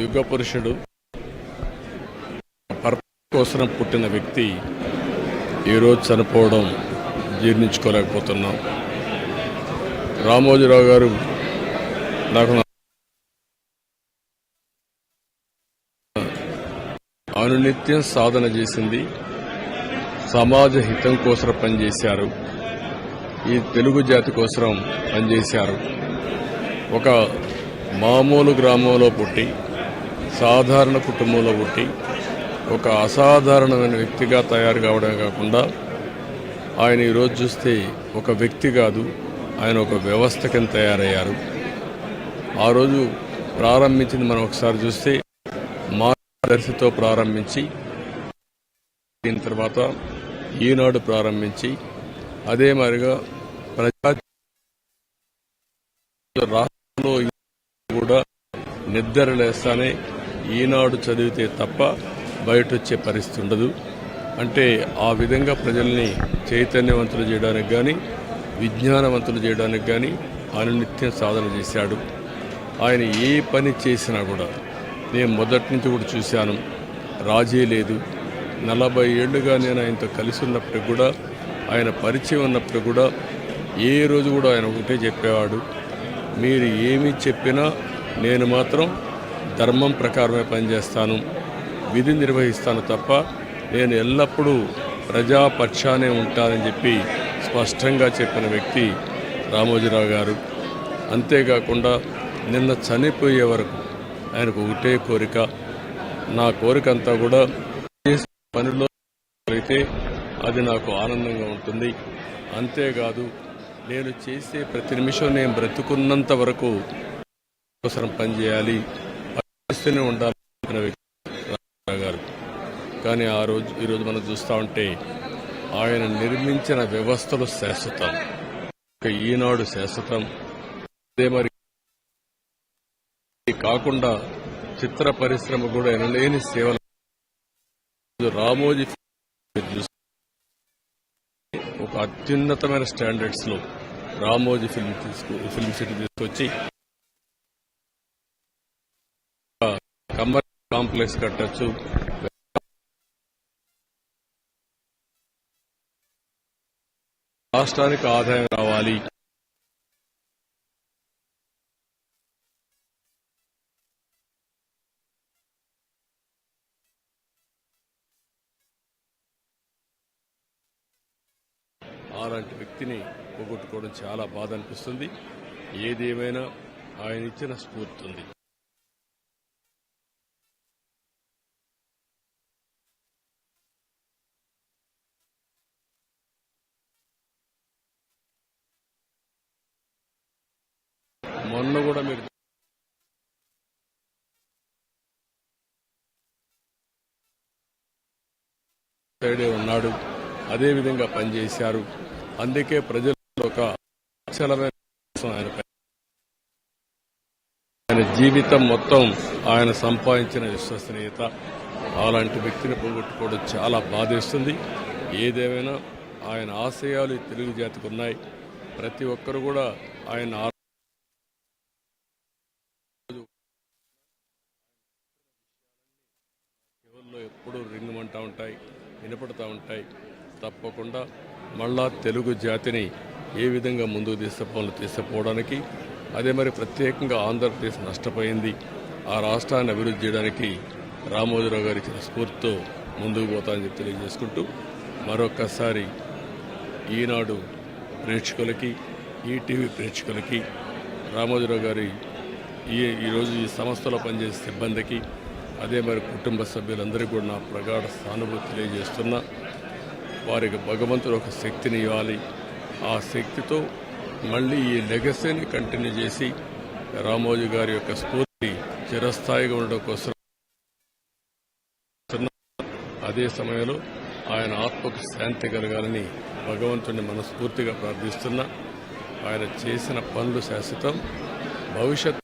యుగ పురుషుడు కోసం పుట్టిన వ్యక్తి ఈరోజు చనిపోవడం జీర్ణించుకోలేకపోతున్నాం. రామోజీరావు గారు నాకు అనునిత్యం సాధన చేసింది, సమాజ హితం కోసం పనిచేశారు, ఈ తెలుగు జాతి కోసం పనిచేశారు. ఒక మామూలు గ్రామంలో పుట్టి సాధారణ కుటుంబంలో పుట్టి ఒక అసాధారణమైన వ్యక్తిగా తయారు కావడమే కాకుండా ఆయన ఈరోజు చూస్తే ఒక వ్యక్తి కాదు, ఆయన ఒక వ్యవస్థ కింద తయారయ్యారు. ఆ రోజు ప్రారంభించింది మనం ఒకసారి చూస్తే మార్గదర్శితో ప్రారంభించి దీని తర్వాత ఈనాడు ప్రారంభించి అదే మాదిరిగా రాష్ట్రంలో కూడా నిద్ర లేస్తానే ఈనాడు చదివితే తప్ప బయట వచ్చే పరిస్థితి ఉండదు. అంటే ఆ విధంగా ప్రజల్ని చైతన్యవంతులు చేయడానికి కానీ విజ్ఞానవంతులు చేయడానికి కానీ అనునిత్యం సాధన చేశాడు. ఆయన ఏ పని చేసినా కూడా నేను మొదటి నుంచి కూడా చూశాను, రాజీ లేదు. 40 ఏళ్లుగా నేను ఆయనతో కలిసి ఉన్నప్పటికి కూడా, ఆయన పరిచయం ఉన్నప్పటికి కూడా ఏ రోజు కూడా ఆయన ఒకటే చెప్పేవాడు, మీరు ఏమి చెప్పినా నేను మాత్రం ధర్మం ప్రకారమే పనిచేస్తాను, విధి నిర్వహిస్తాను తప్ప నేను ఎల్లప్పుడూ ప్రజాపక్షానే ఉంటానని చెప్పి స్పష్టంగా చెప్పిన వ్యక్తి రామోజీరావు గారు. అంతేకాకుండా నిన్న చనిపోయే వరకు ఆయనకు ఒకటే కోరిక, నా కోరిక అంతా కూడా పనిలో అయితే అది నాకు ఆనందంగా ఉంటుంది, అంతేకాదు నేను చేసే ప్రతి నిమిషం నేను బ్రతుకున్నంత వరకు కోసం పనిచేయాలి, పరిస్థితిని ఉండాలన్న వ్యక్తి గారు. కానీ ఈరోజు మనం చూస్తూ ఉంటే ఆయన నిర్మించిన వ్యవస్థలు శాశ్వతం, ఈనాడు శాశ్వతం. అదే మరి కాకుండా చిత్ర పరిశ్రమ కూడా ఎనలేని సేవలు రామోజీ ఒక అత్యున్నతమైన స్టాండర్డ్స్ లో రామోజీ ఫిల్మ్ సిటీ తీసుకొచ్చి కమర్షియల్ కాంప్లెక్స్ కట్టచ్చు, రాష్ట్రానికి ఆదాయం రావాలి, అలాంటి వ్యక్తిని పోగొట్టుకోవడం చాలా బాధ అనిపిస్తుంది. ఏదేమైనా ఆయన ఇచ్చిన స్ఫూర్తి ఉంది. మొన్న కూడా మీరు సైడే ఉన్నాడు, అదేవిధంగా పనిచేశారు. అందుకే ప్రజల్లో ఒక అచలమైన ఆయన జీవితం మొత్తం ఆయన సంపాదించిన విశ్వసనీయత. అలాంటి వ్యక్తిని పోగొట్టుకోవడం చాలా బాధేస్తుంది. ఏదేమైనా ఆయన ఆశయాలు తెలుగు జాతికి ఉన్నాయి. ప్రతి ఒక్కరు కూడా ఆయన ఎప్పుడూ రింగుమంటూ ఉంటాయి, వినపడుతూ ఉంటాయి. తప్పకుండా మళ్ళా తెలుగు జాతిని ఏ విధంగా ముందుకు తీసుకుపోవడానికి, అదే మరి ప్రత్యేకంగా ఆంధ్రప్రదేశ్ నష్టపోయింది, ఆ రాష్ట్రాన్ని అభివృద్ధి చేయడానికి రామోజీరావు గారు ఇచ్చిన స్ఫూర్తితో ముందుకు పోతామని చెప్పి తెలియజేసుకుంటూ మరొక్కసారి ఈనాడు ప్రేక్షకులకి, ఈటీవీ ప్రేక్షకులకి, రామోజీరావు గారి ఈరోజు ఈ సంస్థలో పనిచేసే సిబ్బందికి, అదే మరి కుటుంబ సభ్యులందరికీ కూడా నా ప్రగాఢ సానుభూతి తెలియజేస్తున్నా. వారికి భగవంతుడు ఒక శక్తిని ఇవ్వాలి, ఆ శక్తితో మళ్ళీ ఈ లెగసీని కంటిన్యూ చేసి రామోజీ గారి యొక్క స్ఫూర్తి చిరస్థాయిగా ఉండడం కోసం, అదే సమయంలో ఆయన ఆత్మకు శాంతి కలగాలని భగవంతుడిని మనస్ఫూర్తిగా ప్రార్థిస్తున్నా. ఆయన చేసిన పనులు శాశ్వతం, భవిష్యత్